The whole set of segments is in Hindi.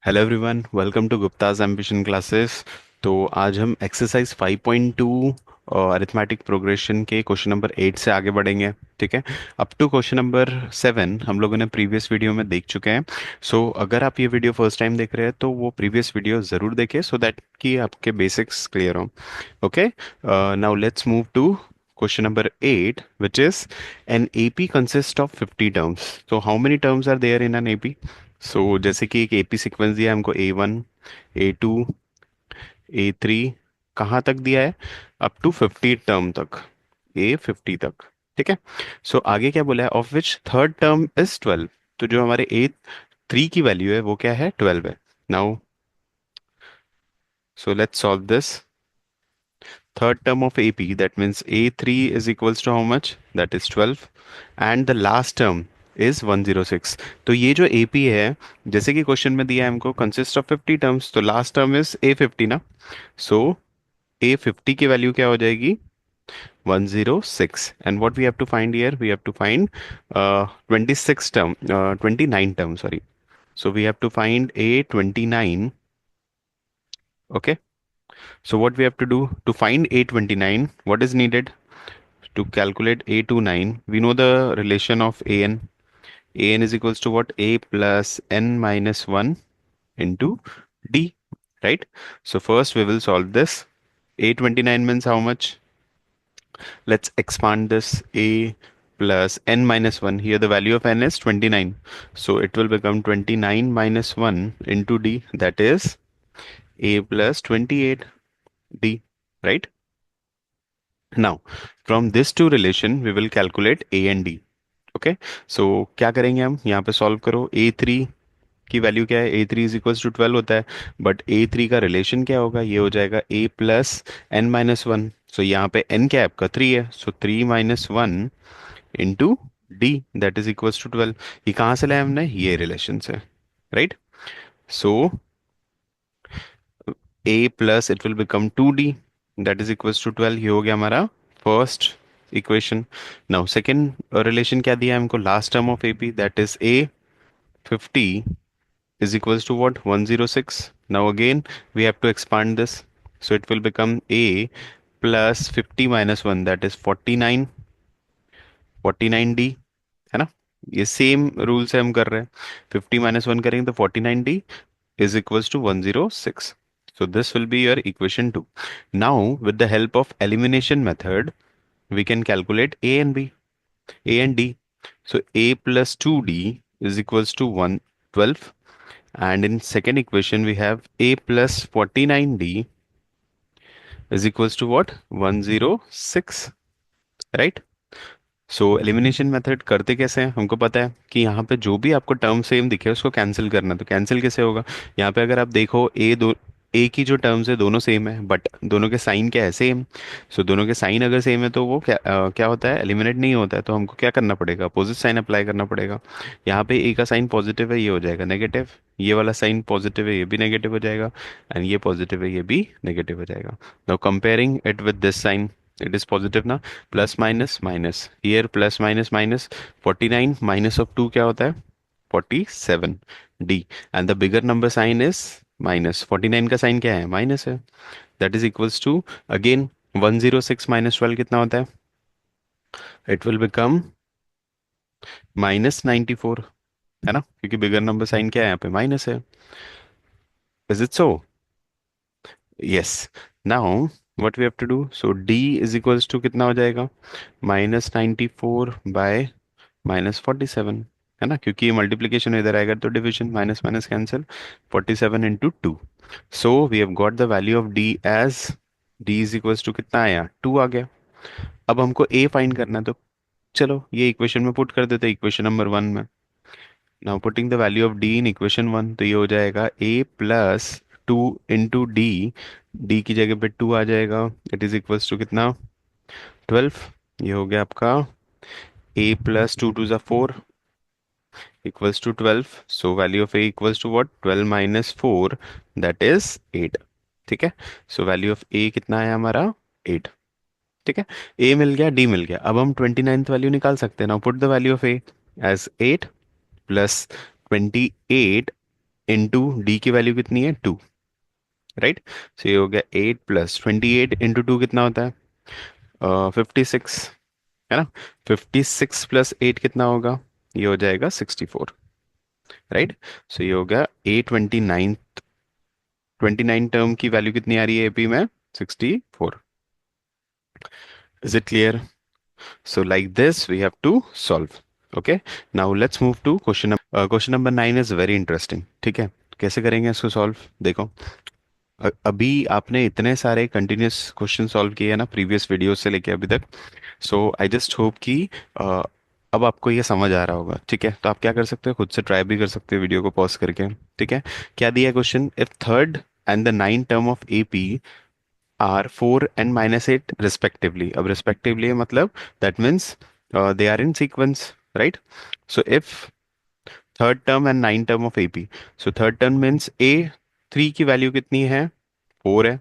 Hello everyone, welcome to Gupta's ambition classes. तो आज हम एक्सरसाइज 5.2 और अरिथमेटिक प्रोग्रेशन के क्वेश्चन नंबर 8 से आगे बढ़ेंगे। ठीक है। अप टू क्वेश्चन नंबर 7 हम लोगों ने प्रीवियस वीडियो में देख चुके हैं। अगर आप ये वीडियो फर्स्ट टाइम देख रहे हैं तो वो प्रीवियस वीडियो ज़रूर देखें सो दैट कि आपके बेसिक्स क्लियर हो। Okay, now let's move to question number 8, which is an AP consists of 50 terms. So how many terms are there in an AP? जैसे कि एक एपी सीक्वेंस दिया है हमको A1, A2, A3, कहाँ तक दिया है? अप टू 50 टर्म तक, A50 तक। ठीक है। आगे क्या बोला है? Of which third term is 12। तो जो हमारे A3 की वैल्यू है वो क्या है? 12 है। Now let's solve this. Third term of AP, that means A3 is equals to how much? That is 12, and the last term is 106। तो ये जो AP है, जैसे कि क्वेश्चन में दिया है हमको consist of 50 terms, तो लास्ट टर्म इज A50 ना। सो A50 की वैल्यू क्या हो जाएगी? 106। And what we have to find here? We have to find 26 term, 29 term, sorry. So we have to find A29। Okay, so what we have to do to find A29? What is needed to calculate A29? We know the relation of an. An is equals to what? A plus n minus 1 into d, right? So first we will solve this. A29 means how much? Let's expand this. A plus n minus 1. Here the value of n is 29. So it will become 29 minus 1 into d, that is A plus 28 d, right? Now, from this two relation, we will calculate A and D. Okay, क्या करेंगे हम? यहाँ पे सॉल्व करो। A3 की वैल्यू क्या है? A3 इज इक्वल्स टू 12 होता है, बट A3 का रिलेशन क्या होगा? ये हो जाएगा A plus N minus one. यहाँ पे n क्या है आपका? 3 है, so 3 minus one into D, that is equals to 12। ये कहाँ से लाया हमने? ये रिलेशन से, right? So A plus it will become 2D, that is equals to 12। ये हो गया हमारा first equation. Now second relation क्या दिया है हमको? Last term of AP, that is A50 is equals to what? 106। Now again we have to expand this, so it will become A plus 50 minus 1, that is 49, 49D, है ना? ये सेम रूल से हम कर रहे हैं। 50 माइनस वन करेंगे तो 49D is equals to 106। So this will be your equation 2. Now with the help of elimination method we can calculate A and B, A and D. So A plus 2D is equals to 112, and in second equation we have A plus 49D is equals to what? 106, right? Elimination method करते कैसे हैं? हमको पता है कि यहाँ पे जो भी आपको टर्म सेम दिखे उसको कैंसिल करना है। तो कैंसिल कैसे होगा? यहाँ पे अगर आप देखो ए की जो टर्म्स है दोनों सेम है, बट दोनों के साइन क्या है? सेम। दोनों के साइन अगर सेम है तो वो क्या होता है? एलिमिनेट नहीं होता है। तो हमको क्या करना पड़ेगा? अपोजिट साइन अप्लाई करना पड़ेगा। यहाँ पे ए का साइन पॉजिटिव है, ये हो जाएगा नेगेटिव। ये वाला साइन पॉजिटिव है, ये भी नेगेटिव हो जाएगा। एंड ये पॉजिटिव है, ये भी नेगेटिव हो जाएगा। Now comparing it with this sign, it is positive ना। Plus minus minus, here plus minus minus. 49 minus of 2 क्या होता है? 47 D. And the bigger number sign is minus. 49 का साइन क्या है? माइनस है। That is equals to again 106 minus 12 कितना होता है? इट विल बिकम -94, है ना? क्योंकि बिगर नंबर साइन क्या है? यहाँ पे माइनस है। Is it so? Yes. Now what we have to do? D is equals to कितना हो जाएगा? -94 बाय -47, है ना? क्योंकि ये मल्टीप्लीकेशन इधर आएगा तो division, minus minus cancel. 47 into two. We have got the value of d as d is equals to कितना आया? 2 आ गया। अब हमको ए फाइंड करना है, तो चलो ये इक्वेशन में पुट कर देते हैं, इक्वेशन नंबर 1 में। Now putting the value of D in equation 1, तो ये हो जाएगा ए प्लस 2 इंटू डी। डी की जगह पे 2 आ जाएगा। इट इज इक्वल्स टू कितना? 12। ये हो गया आपका a plus 2 to the 4 equals to 12. So value of a equals to what? 12 minus 4, that is 8। ठीक है। वैल्यू ऑफ a कितना है हमारा? 8। ठीक है। a मिल गया, d मिल गया। अब हम 29th वैल्यू निकाल सकते हैं। Now put the value of a as 8 plus 28 into d की वैल्यू कितनी है 2, राइट। सो ये हो गया 8 प्लस 28 इंटू 2 कितना होता है 56, है ना। 56 प्लस 8 कितना होगा, ये हो जाएगा 64, राइट। सो ये हो गया A29, 29 टर्म की वैल्यू कितनी आ रही है एपी में 64। Is it clear? So like this we have to solve. Okay. Now let's move to question number 9 is very interesting. ठीक है, कैसे करेंगे इसको सॉल्व, देखो। अभी आपने इतने सारे कंटिन्यूस क्वेश्चन सॉल्व किए हैं ना प्रीवियस वीडियो से लेके अभी तक। सो आई जस्ट होप कि अ, अब आपको ये समझ आ रहा होगा। ठीक है, तो आप क्या कर सकते हो, खुद से ट्राई भी कर सकते हो वीडियो को पॉज करके। ठीक है, क्या दिया है question, if third and the nine term of AP are 4 and -8 respectively. अब respectively मतलब that means they are in sequence, right? So if third term and nine term of AP, so third term means A 3 की वैल्यू कितनी है 4 है,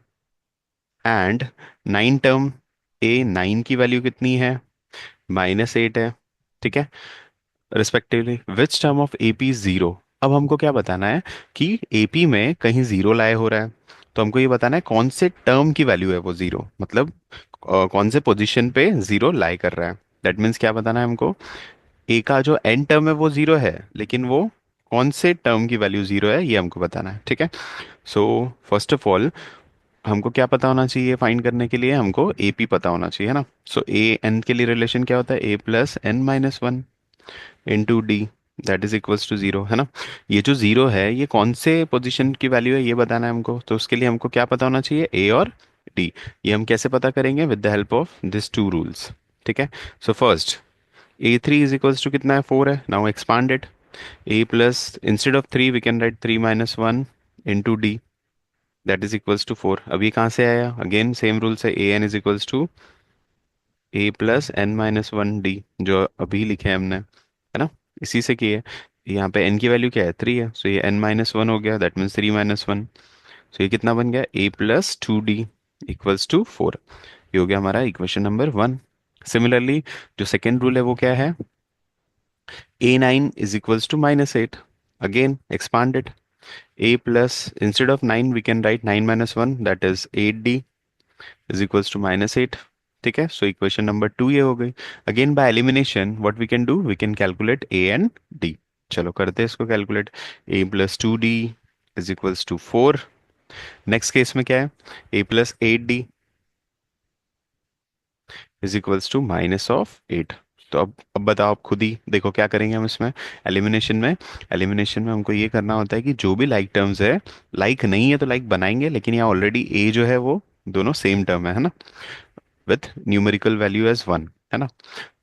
एंड नाइन टर्म A 9 की वैल्यू कितनी है -8 है। ठीक है, respectively which term of AP zero. अब हमको क्या बताना है कि एपी में कहीं जीरो लाए हो रहा है, तो हमको ये बताना है कौन से टर्म की वैल्यू है वो जीरो, मतलब कौन से पोजीशन पे जीरो लाई कर रहा है। दैट मीन्स क्या बताना है हमको, ए का जो एन टर्म है वो जीरो है, लेकिन वो कौन से टर्म की वैल्यू जीरो है ये हमको बताना है। ठीक है, सो फर्स्ट ऑफ ऑल हमको क्या पता होना चाहिए, फाइंड करने के लिए हमको एपी पता होना चाहिए, है ना। सो ए एन के लिए रिलेशन क्या होता है, ए plus N minus one into D, that is equals to zero, है ना। ये जो जीरो है ये कौन से पोजीशन की वैल्यू है ये बताना है हमको, तो उसके लिए हमको क्या पता होना चाहिए, ए और डी। ये हम कैसे पता करेंगे, with the help of this two rules. ठीक है, so first A3 is equals to कितना है 4 है, now expand it, a plus instead of 3 we can write 3 minus one into D, that is equals to 4। अब ये कहाँ से आया, अगेन सेम रूल्स है, A N is equals to A plus N minus one D, जो अभी लिखे हैं हमने, है ना, इसी से किए। यहाँ पे n की वैल्यू क्या है 3 है, सो ये n माइनस वन हो गया, that means 3 minus one. So ये कितना बन गया, a plus two d equals to 4। ये हो गया हमारा इक्वेशन नंबर 1। सिमिलरली जो सेकेंड रूल है वो क्या है, a9 is equals to -8, again expanded, a plus instead of 9 we can write 9 minus one, that is 8d is equals to -8। ठीक है, सो इक्वेशन नंबर 2 ये हो गई। Again by elimination what we can do, we can calculate A and D. चलो करते हैं इसको calculate, A plus two D is equals to 4। Next case में क्या है, ए plus 8d is equals to minus of 8। तो अब बताओ, आप खुद ही देखो क्या करेंगे हम इसमें, एलिमिनेशन में हमको ये करना होता है कि जो भी लाइक टर्म्स है, लाइक नहीं है तो लाइक बनाएंगे, लेकिन यहाँ ऑलरेडी ए जो है वो दोनों सेम टर्म है ना, with numerical value as one, है ना।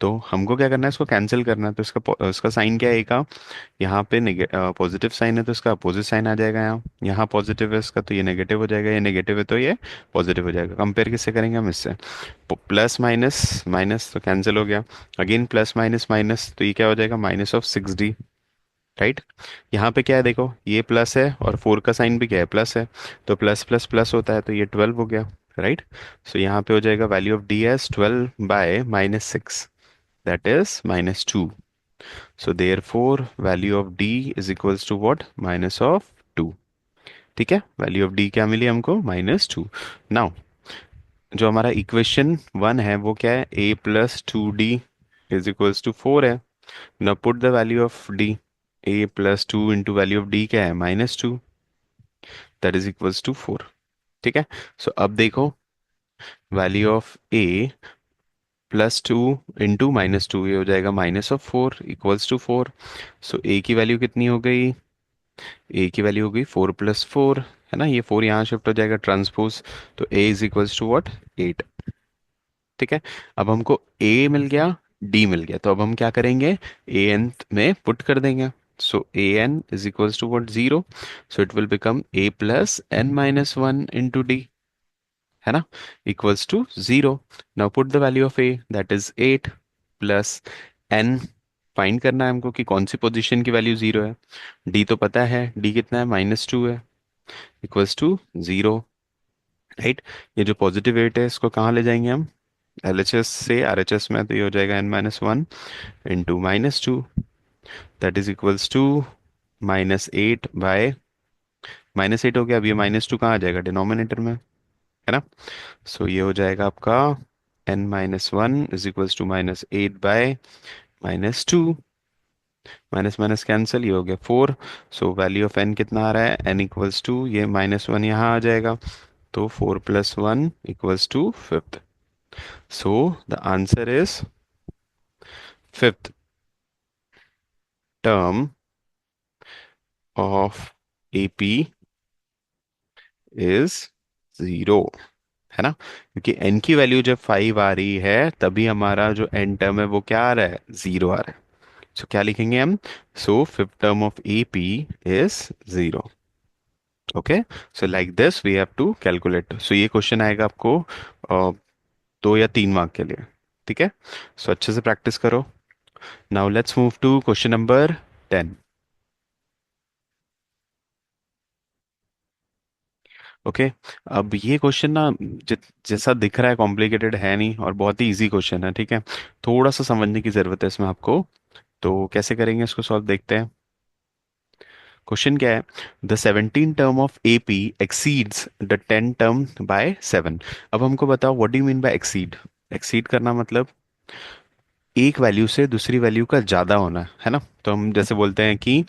तो हमको क्या करना है, इसको कैंसिल करना है, तो इसका साइन क्या है ए का, यहाँ पे पॉजिटिव साइन है तो इसका अपोजिट साइन आ जाएगा, यहाँ यहाँ पॉजिटिव है इसका तो ये नेगेटिव हो जाएगा, ये नेगेटिव है तो ये पॉजिटिव हो जाएगा। कंपेयर किससे करेंगे हम, इससे, प्लस माइनस माइनस तो कैंसिल हो गया, अगेन प्लस माइनस माइनस तो ये क्या हो जाएगा, माइनस ऑफ 6d, राइट। यहाँ पे क्या है देखो, ये प्लस है और 4 का साइन भी क्या है, प्लस है, तो प्लस प्लस प्लस होता है तो ये 12 हो गया, राइट। सो यहाँ पे हो जाएगा value of d as 12 by -6, that is -2। So therefore value of d is equals to what, -2। ठीक है, वैल्यू ऑफ डी क्या मिली हमको, -2। नाउ जो हमारा इक्वेशन 1 है वो क्या है, ए plus two D is equals to 4 है। Now put the value of D, A plus two into value of D क्या है, -2, दैट इज इक्वल्स टू 4। ठीक है, सो अब देखो value of A plus two into -2, ये हो जाएगा -4 इक्वल्स टू 4। सो ए की वैल्यू कितनी हो गई, ए की वैल्यू हो गई 4 + 4, है ना, ये 4 यहाँ शिफ्ट हो जाएगा ट्रांसपोज, तो ए इज इक्वल्स टू व्हाट 8। ठीक है, अब हमको ए मिल गया, डी मिल गया, तो अब हम क्या करेंगे, ए एन में पुट कर देंगे। So A N is equals to what 0, so it will become A plus N minus one into D, है ना, equals to 0। Now put the value of A, that is 8 plus N, find करना है हमको कि कौन सी पोजीशन की वैल्यू 0 है। डी तो पता है, डी कितना है, -2 है, इक्वल्स टू 0, राइट। ये जो पॉजिटिव 8 है इसको कहाँ ले जाएंगे हम, एलएचएस से आरएचएस में, तो ये हो जाएगा n-1 into -2, that is equals to -8 by -8 हो गया। अब ये -2 कहाँ आ जाएगा, डिनोमिनेटर में, है ना। सो ये हो जाएगा आपका n-1 is equals to -8 by -2, minus minus cancel, ये हो गया 4। सो वैल्यू ऑफ n कितना आ रहा है, n इक्वल्स टू, ये -1 यहाँ आ जाएगा, तो 4 + 1 equals to fifth. So the answer is fifth term of AP is 0, है ना, क्योंकि n की वैल्यू जब 5 आ रही है तभी हमारा जो n टर्म है वो क्या आ रहा है, 0 आ रहा है। सो क्या लिखेंगे हम, so fifth term of AP is 0। Okay, so like this we have to calculate. So ये क्वेश्चन आएगा आपको 2 या 3 मार्क के लिए, ठीक है। सो अच्छे से प्रैक्टिस करो। Now let's move to question number 10। Okay, अब ये क्वेश्चन ना जैसा दिख रहा है कॉम्प्लिकेटेड है नहीं, और बहुत ही इजी क्वेश्चन है, ठीक है। थोड़ा सा समझने की जरूरत है इसमें आपको। तो कैसे करेंगे इसको सॉल्व, देखते हैं। क्वेश्चन क्या है, the 17 term of AP exceeds the 10 term by 7। अब हमको बताओ what do you mean by exceed. Exceed करना मतलब एक वैल्यू से दूसरी वैल्यू का ज्यादा होना, है ना। तो हम जैसे बोलते हैं कि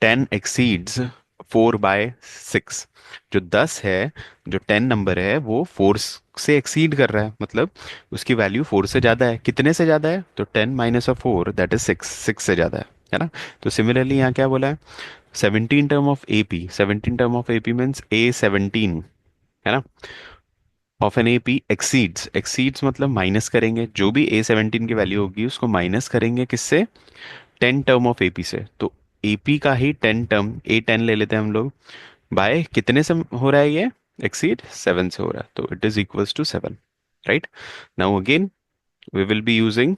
10 एक्सीड्स 4/6। जो 10 है, जो 10 नंबर है वो 4 से एक्सीड कर रहा है, मतलब उसकी वैल्यू 4 से ज्यादा है। कितने से ज्यादा है, तो 10 - 4 दैट इज 6, 6 से ज्यादा है ना। तो सिमिलरली यहाँ क्या बोला है, 17 term of AP, 17 term of AP means A17, है ना, of an AP exceeds, exceeds मतलब माइनस करेंगे, जो भी A17 की वैल्यू होगी उसको माइनस करेंगे किससे, 10 टर्म ऑफ AP से। तो AP का ही 10 टर्म, A10 ले लेते हैं हम लोग, बाय कितने से हो रहा है ये एक्सीड, 7 से हो रहा है, तो it is equals to 7, right. Now again we will be using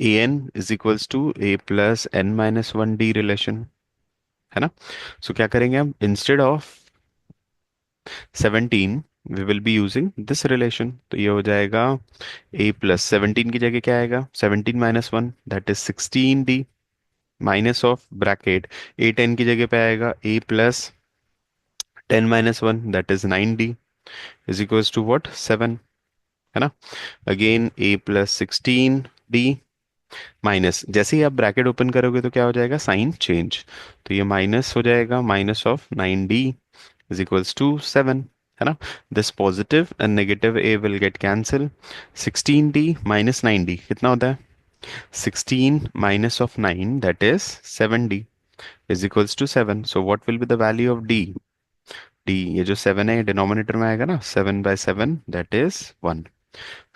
AN is equals to A + n - 1D relation, है ना। सो क्या करेंगे हम, instead of 17 we will be using this relation, तो ये हो जाएगा A + 17 की जगह क्या आएगा, 17 - 1 that is 16D, minus of bracket A10 की जगह पे आएगा A + 10 - 1 that is 9D is equals to what, 7, है ना। अगेन A + 16D माइनस, जैसे ही आप ब्रैकेट ओपन करोगे तो क्या हो जाएगा, साइन चेंज, तो ये माइनस हो जाएगा, -9D is equals to 7, है ना। This positive and negative A will get cancel. 16D - 9D कितना होता है, 16 minus of 9 that is 7D is equals to 7। So what will be the value of D, ये जो 7 है डिनोमिनेटर में आएगा ना, 7/7 that is 1।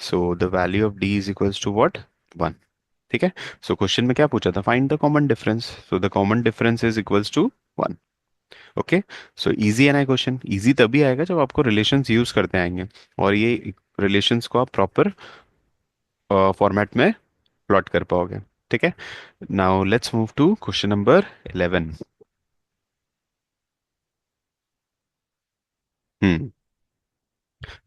So the value of D is equals to what, 1, ठीक है। सो क्वेश्चन में क्या पूछा था, find the common difference, so the common difference is equals to 1। Okay, so easy है ना क्वेश्चन, इजी तभी आएगा जब आपको रिलेशंस यूज करते आएंगे, और ये रिलेशंस को आप प्रॉपर फॉर्मेट में प्लॉट कर पाओगे, ठीक है। Now let's move to question number 11। Hmm,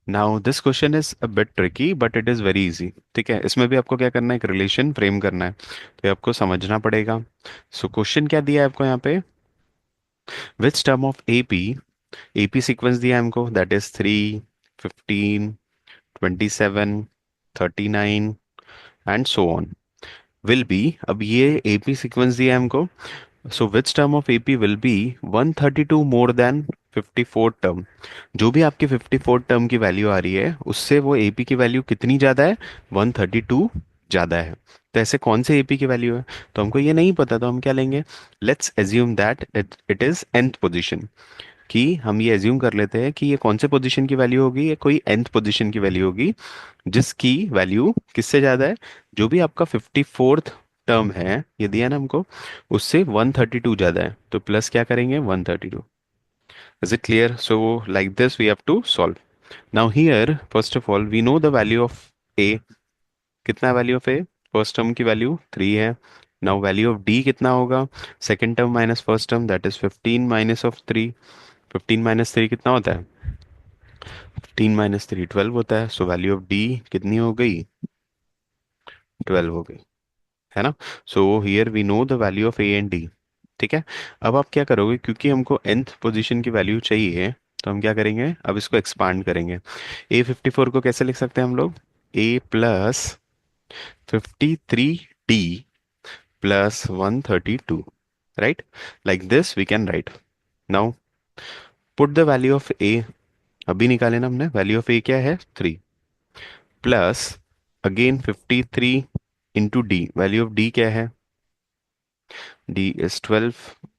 now this question is a bit tricky but it is very easy, ठीक है। इसमें भी आपको क्या करना है, एक रिलेशन फ्रेम करना है, तो ये आपको समझना पड़ेगा। सो क्वेश्चन क्या दिया है आपको यहाँ पे, which term of AP sequence दिया है हमको, that is 3, 15, 27, 39 and so on, will be, अब ये AP सीक्वेंस दिया है हमको, so which term of AP will be 132 more than 54 term. जो भी आपकी 54 टर्म की वैल्यू आ रही है उससे वो AP की वैल्यू कितनी ज्यादा है, 132 ज्यादा है। तो ऐसे कौन से AP की वैल्यू है, तो हमको ये नहीं पता, तो हम क्या लेंगे, let's assume that it is nth position, कि हम ये एज्यूम कर लेते हैं कि ये कौन से पोजीशन की वैल्यू होगी, ये कोई nth पोजीशन की वैल्यू होगी, जिसकी वैल्यू किससे ज्यादा है, जो भी आपका 54th टर्म है ये दिया ना हमको, उससे 132 ज्यादा है, तो प्लस क्या करेंगे, 132। Is it clear, so like this we have to solve. Now here first of all we know the value of A, कितना value of A, first term की वैल्यू 3 है। नाउ वैल्यू ऑफ डी कितना होगा, second term minus first term that is 15 minus of 3, 15 - 3 कितना होता है, 15 - 3 12 होता है, सो वैल्यू ऑफ डी कितनी हो गई, 12 हो गई, है ना। So here we know the value of A and D, ठीक है। अब आप क्या करोगे, क्योंकि हमको nth पोजीशन की वैल्यू चाहिए, तो हम क्या करेंगे, अब इसको एक्सपांड करेंगे। A54 को कैसे लिख सकते हैं हम लोग, A+53D +132, right? Like this we can write. Now put the value of A, अभी निकाले ना हमने, वैल्यू ऑफ A क्या है, 3, plus again 53 into D, value of D क्या है, डी इज 12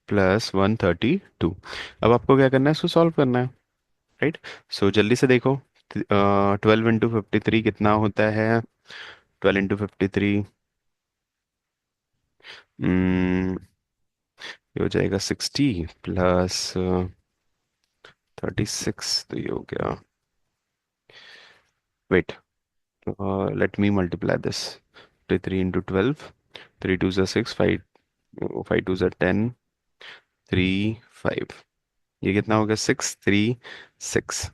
+132। अब आपको क्या करना है, इसको सॉल्व करना है, राइट। सो जल्दी से देखो, 12 इंटू 53 कितना होता है, 12 इंटू 53 ये हो जाएगा 60 +36, तो ये हो गया, wait, let me multiply this, 53 into 12, 3 2 6, 5 5 2 10, 3 5, ये कितना हो गया, 6 3 6।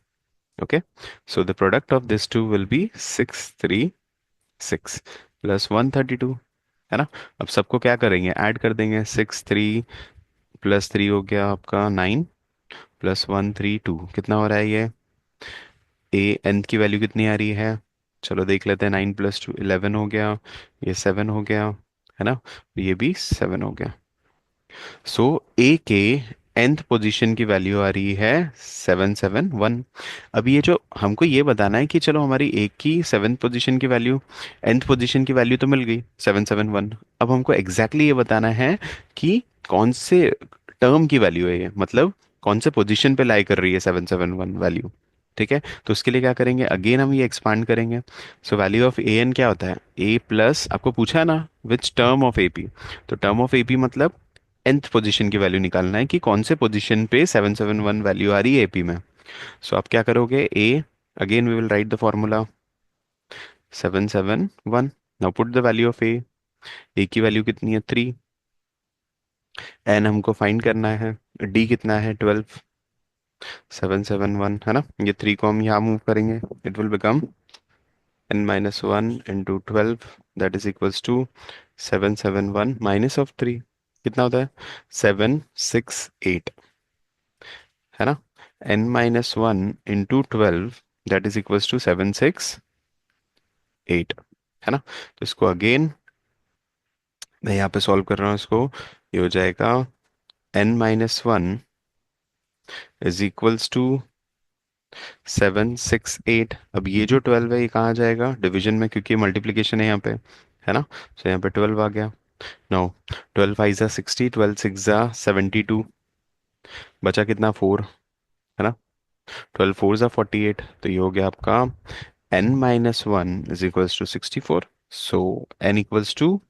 Okay, so the product of this two will be 6 3 6 +132, है ना। अब सबको क्या करेंगे, ऐड कर देंगे, 6 3 + 3 हो गया आपका 9, +132 कितना हो रहा है ये, ए nth की वैल्यू कितनी आ रही है, चलो देख लेते हैं, 9 + 2 11 हो गया, ये 7 हो गया, है ना, ये भी 7 हो गया। सो ए के nth पोजीशन की वैल्यू आ रही है 771। अब ये जो हमको ये बताना है कि चलो हमारी ए की 7th पोजीशन की वैल्यू, nth पोजीशन की वैल्यू तो मिल गई 771, अब हमको एग्जैक्टली exactly ये बताना है कि कौन से टर्म की वैल्यू है ये, मतलब कौन से पोजीशन पे लाई कर रही है 771 वैल्यू। ठीक है, तो उसके लिए क्या करेंगे, अगेन हम ये एक्सपांड करेंगे। So value of a n क्या होता है, ए प्लस, आपको पूछा है ना विच टर्म ऑफ एपी, तो टर्म ऑफ एपी मतलब nth पोजीशन की वैल्यू निकालना है कि कौन से पोजीशन पे 771 वैल्यू आ रही है एपी में। सो आप क्या करोगे, A, again we will write the formula 771, now put the value of A की वैल्यू कितनी है 3, एन हमको फाइंड करना है, डी कितना है 12, 771, है ना, ये 3 को हम यहाँ मूव करेंगे, it will become n-1 × 12, that is equals to 771 minus of 3, कितना होता है, 768, है ना, n-1 × 12 that is equals to 768, है ना। तो इसको अगेन मैं यहाँ पे सॉल्व कर रहा हूँ इसको, ये हो जाएगा n-1 इज इक्वल्स टू 768। अब ये जो 12 है ये कहाँ जाएगा, डिवीजन में, क्योंकि मल्टीप्लीकेशन है यहाँ पे, है ना, तो यहाँ पे 12 आ गया। नो, 12 5 × 60, 12 6 × 72, बचा कितना 4, है ना, 12 4 × 48, तो ये हो गया आपका n-1 is equals to 64। So n equals to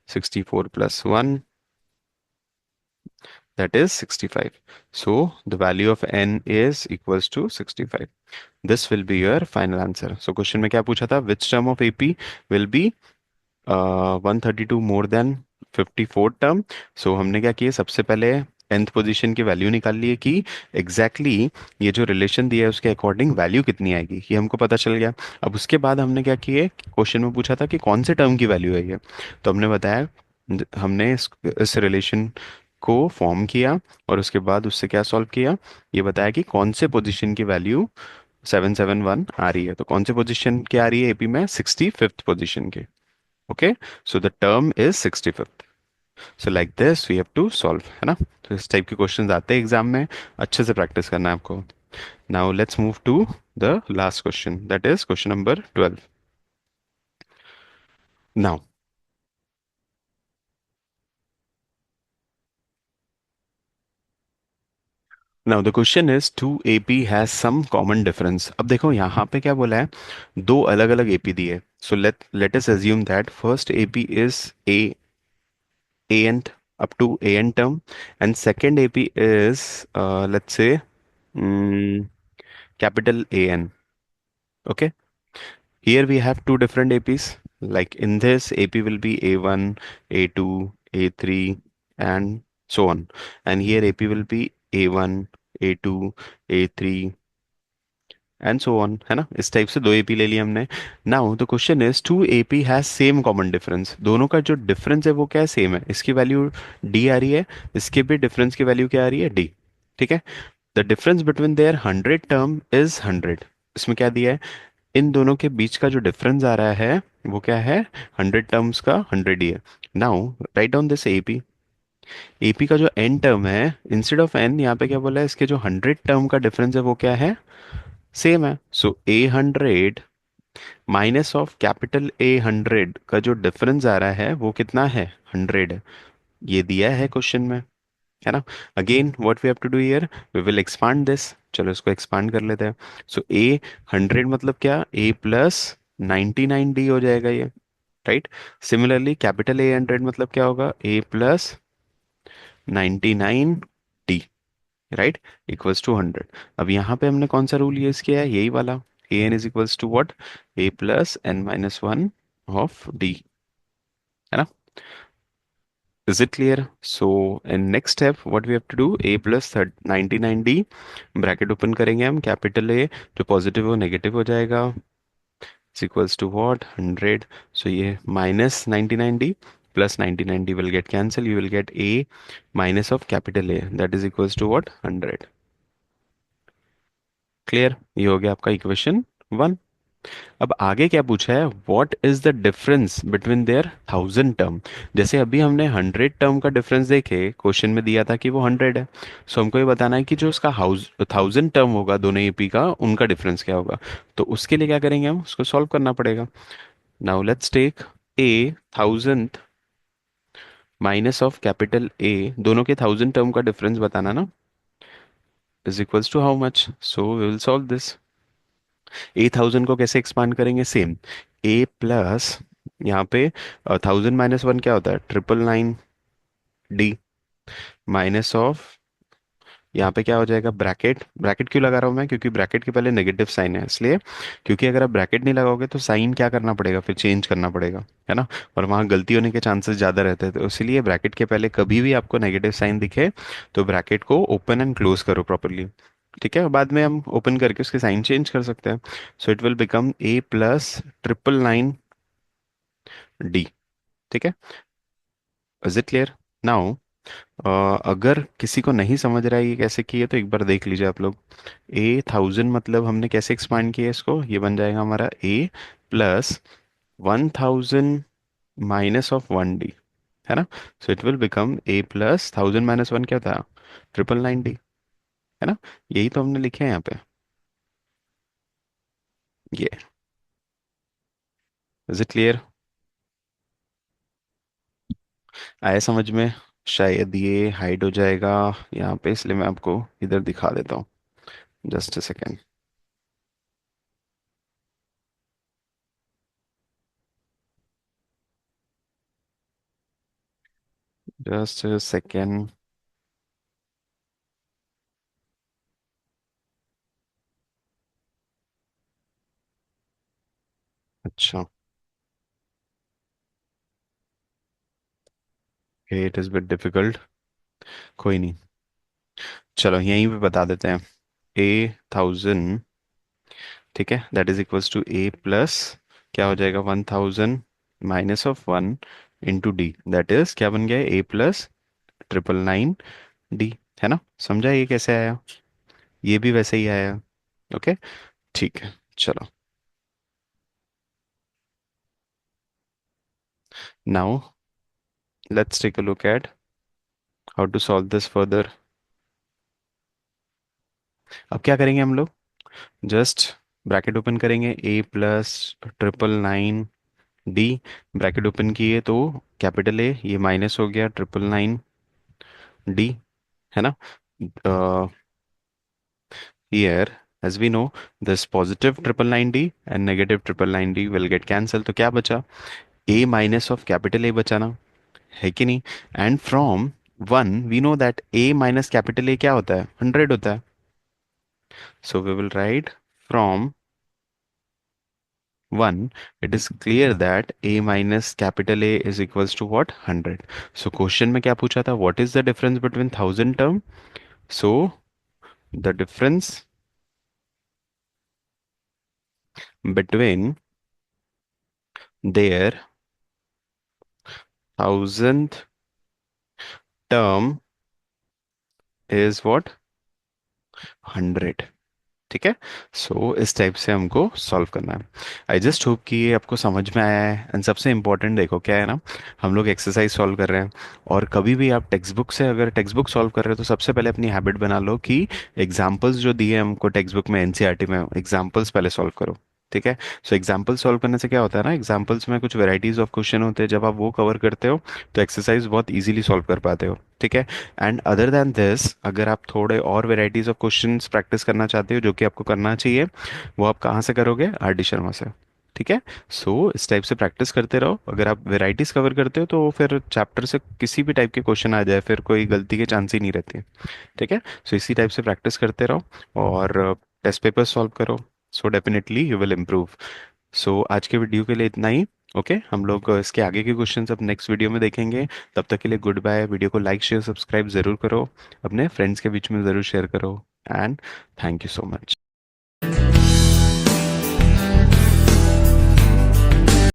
64 + 1, that is 65. So the value of n is equals to 65. This will be your final answer. So question में क्या पूछा था, which term of AP will be 132 more than 54 term. सो हमने क्या किया, सबसे पहले nth पोजीशन की वैल्यू निकाल लिए कि एग्जैक्टली exactly ये जो रिलेशन दिया है उसके अकॉर्डिंग वैल्यू कितनी आएगी, ये हमको पता चल गया। अब उसके बाद हमने क्या किए, क्वेश्चन में पूछा था कि कौन से टर्म की वैल्यू है ये, तो हमने बताया, हमने इस रिलेशन को फॉर्म किया और उसके बाद उससे क्या सॉल्व किया, ये बताया कि कौन से पोजीशन की वैल्यू 771 आ रही है, तो कौन से पोजीशन की आ रही है एपी में, 65th पोजीशन की। Okay, so the term is 65th। So like this we have to solve, है ना, तो इस टाइप के क्वेश्चंस आते हैं एग्जाम में, अच्छे से प्रैक्टिस करना है आपको। Now let's move to the last question, that is question number 12। Now now the question is two AP has some common difference. अब देखो यहाँ पे क्या बोला है, दो अलग अलग एपी दिए, so let us assume that first AP is a an up to an term, and second AP is let's say capital An. Okay, here we have two different APs. Like in this AP will be A1, A2, A3, and so on. And here AP will be A1, A2, A3, and so on, है ना। इस टाइप से दो एपी ले लिए हमने। Now the question is two AP has same common difference, दोनों का जो डिफरेंस है वो क्या है, सेम है। इसकी वैल्यू डी आ रही है, इसके भी डिफरेंस की वैल्यू क्या आ रही है, डी। ठीक है। The difference between their 100 term is 100। इसमें क्या दिया है, इन दोनों के बीच का जो डिफरेंस आ रहा है वो क्या है, 100 टर्म्स का 100 ही है। Now write down this AP. AP का जो एन टर्म है, इंस्टेड ऑफ एन यहाँ पे क्या बोला है, इसके जो 100 टर्म का डिफरेंस है वो क्या है, सेम है। सो ए 100 माइनस ऑफ कैपिटल ए 100 का जो डिफरेंस आ रहा है वो कितना है, 100। ये दिया है क्वेश्चन में, है ना। Again what we have to do here, we will expand this. चलो इसको एक्सपांड कर लेते हैं। सो ए 100 मतलब क्या, ए प्लस 99 डी हो जाएगा ये, राइट। सिमिलरली कैपिटल ए 100 मतलब क्या होगा, A plus 99 D, right, equals to 100। अब यहाँ पे हमने कौन सा रूल यूज किया है, यही वाला, A N is equals to what, A plus N minus one of D, है ना। Is it clear. So in next step what we have to do, A plus 99 D, bracket open करेंगे हम, कैपिटल ए जो पॉजिटिव हो नेगेटिव हो जाएगा, इज इक्वल्स टू व्हाट, 100। सो ये minus 99 d plus 99 d will get cancel, you will get a minus of capital a that is equals to what, 100। Clear, ये हो गया आपका इक्वेशन 1। अब आगे क्या पूछा है, what is the difference between their 1000 term. जैसे अभी हमने 100 टर्म का डिफरेंस देखे, क्वेश्चन में दिया था कि वो 100 है। सो हमको ये बताना है कि जो उसका 1000 टर्म होगा दोनों एपी का, उनका डिफरेंस क्या होगा। तो उसके लिए क्या करेंगे, हम उसको सॉल्व करना पड़ेगा। Now let's take A 1000 minus of capital A, दोनों के 1000 टर्म का डिफरेंस बताना ना, is equals to how much. So we will solve this. A 1000 को कैसे एक्सपांड करेंगे, सेम, ए प्लस, यहाँ पे 1000 माइनस 1 क्या होता है, 999 डी माइनस ऑफ, यहाँ पे क्या हो जाएगा, ब्रैकेट, ब्रैकेट क्यों लगा रहा हूँ मैं, क्योंकि ब्रैकेट के पहले नेगेटिव साइन है इसलिए। क्योंकि अगर आप ब्रैकेट नहीं लगाओगे तो साइन क्या करना पड़ेगा, फिर चेंज करना पड़ेगा, है ना। और वहाँ गलती होने के चांसेस ज़्यादा रहते हैं, तो इसीलिए ब्रैकेट के पहले कभी भी आपको नेगेटिव साइन दिखे तो ब्रैकेट को ओपन एंड क्लोज करो प्रॉपरली। ठीक है, बाद में हम ओपन करके उसके साइन चेंज कर सकते हैं। सो it will become A plus 999 D. ठीक है, इज इट क्लियर। नाउ अगर किसी को नहीं समझ रहा है ये कैसे किए तो एक बार देख लीजिए आप लोग। ए 1000 मतलब हमने कैसे एक्सपांड किया इसको, ये बन जाएगा हमारा ए प्लस 1000 माइनस ऑफ 1 डी, है ना। सो it will become A plus 1000 minus 1 क्या था, 999 डी, है ना। यही तो हमने लिखे हैं यहाँ पे, ये। इज इट क्लियर, आया समझ में। शायद ये हाइड हो जाएगा यहाँ पे, इसलिए मैं आपको इधर दिखा देता हूँ, just a second. Just a second. अच्छा, इट इज बिट डिफिकल्ट, कोई नहीं, चलो यहीं पे बता देते हैं। ए 1000, ठीक है, that is equals to A plus, क्या हो जाएगा, 1000 minus of 1 into D, that is क्या बन गया, ए प्लस 999 डी, है ना। समझा ये कैसे आया, ये भी वैसे ही आया। ओके, ठीक है, चलो। Now let's take a look at how to solve this further. अब क्या करेंगे हम लोग, जस्ट ब्रैकेट ओपन करेंगे, a plus 999 d, bracket open किए तो कैपिटल ए, ये माइनस हो गया 999 डी, है ना। Here as we know this positive 999 d and negative 999 d will get cancelled, तो क्या बचा, a minus of capital a बचा ना, है कि नहीं। And from 1 we know that a minus capital a क्या होता है, 100 होता है। So we will write from 1, it is clear that a minus capital A is equals to what, 100. So question में क्या पूछा था, what is the difference between 1000 term। So the difference between their thousandth term is what? 100। ठीक है। सो इस टाइप से हमको सॉल्व करना है। आई जस्ट होप कि ये आपको समझ में आया है। एंड सबसे इम्पोर्टेंट देखो क्या है ना, हम लोग एक्सरसाइज सॉल्व कर रहे हैं, और कभी भी आप टेक्स्ट बुक से अगर टेक्स्ट बुक सॉल्व कर रहे हो तो सबसे पहले अपनी हैबिट बना लो कि एग्जाम्पल्स जो दिए हैं हमको टेक्स्ट बुक में, एनसीईआरटी में, एग्जाम्पल्स पहले सॉल्व करो। ठीक है। सो एग्जाम्पल सॉल्व करने से क्या होता है ना, एग्जाम्पल्स में कुछ वेराइटीज ऑफ क्वेश्चन होते हैं, जब आप वो कवर करते हो तो एक्सरसाइज बहुत इजीली सॉल्व कर पाते हो। ठीक है। एंड अदर देन दिस, अगर आप थोड़े और वेराइटीज ऑफ क्वेश्चंस प्रैक्टिस करना चाहते हो, जो कि आपको करना चाहिए, वो आप कहाँ से करोगे? आर डी शर्मा से। ठीक है। सो इस टाइप से प्रैक्टिस करते रहो। अगर आप वेराइटीज कवर करते हो तो फिर चैप्टर से किसी भी टाइप के क्वेश्चन आ जाए, फिर कोई गलती के चांस ही नहीं रहती। ठीक है। सो इसी टाइप से प्रैक्टिस करते रहो और टेस्ट पेपर सॉल्व करो। So definitely you will improve. So आज के वीडियो के लिए इतना ही। ओके, हम लोग इसके आगे के क्वेश्चंस अब नेक्स्ट वीडियो में देखेंगे। तब तक के लिए गुड बाय। वीडियो को लाइक शेयर सब्सक्राइब जरूर करो, अपने फ्रेंड्स के बीच में जरूर शेयर करो। And thank you so much.